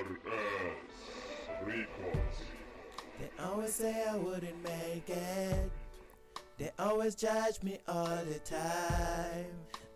RS Records. They always say I wouldn't make it. They always judge me all the time.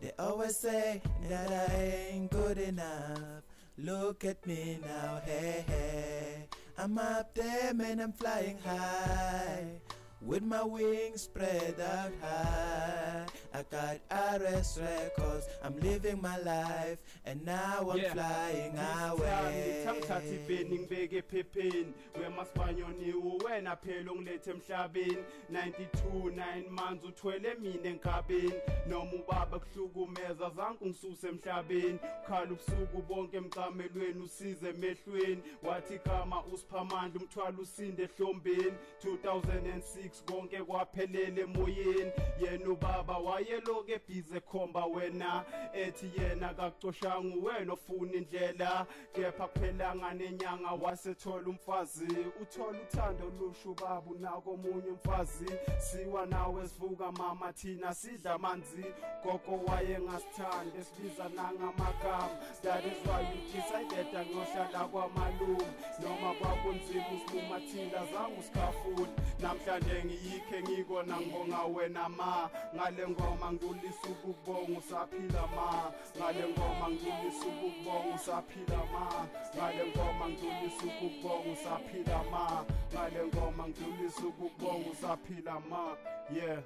They always say that I ain't good enough. Look at me now, hey, hey. I'm up there, man, I'm flying high, with my wings spread out high. I got RS Records, I'm living my life, and now I'm flying away. Ngithatha ibheni ngibeke ephepheni wemasibanyoni wena phela ongilethe emhlabeni 92 9 months uthwele mina enkabeni noma ubaba kuhlukumeza zange ngisuse emhlabeni ukhala ubusuku bonke emcamelweni usize emehlweni wathi kama uSiphamandla umthwalo usinde ehlombeni 2006 konke kwaphelele emoyeni yena ubaba wayeloke ebhize ekhomba wena ethi yena kakucoshanga wena ofuna indlela kepha kuphelanga nenyanga wasethola umfazi uthola uthando lusho ubaba unako omunye umfazi siwa nawe sivuka mama thina sidla amanzi gogo wayengasithanda esibiza nangamagama that is why you decided ngohlala kwamalume noma kwakunzima usilumathila zange usikhafuni namhlanje ngiyikhe ngikona ngibonga wena ma ngale ngoma ngidlulisa ukubonga usaphila ma ngale ngoma ngidlulisa ukubonga usaphila ma ngale ngoma ngidlulisa ukubonga usaphila ma ngale ngoma ngidlulisa ukubonga usaphila ma yeah.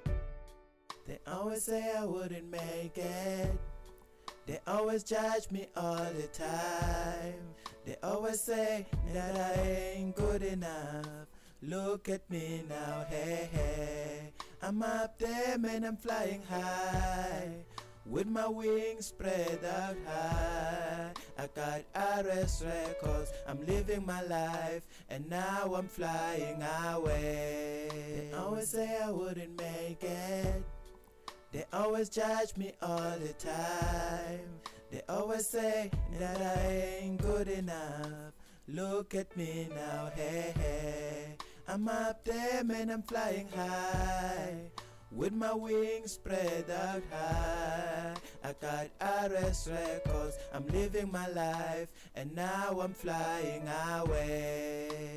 They always say I wouldn't make it. They always judge me all the time. They always say that I ain't good enough. Look at me now, hey, hey. I'm up there, man, I'm flying high, with my wings spread out high. I got RS Records, I'm living my life, and now I'm flying away. They always say I wouldn't make it. They always judge me all the time. They always say that I ain't good enough. Look at me now, hey, hey. I'm up there, man, I'm flying high, with my wings spread out high. I got RS Records, I'm living my life, and now I'm flying away.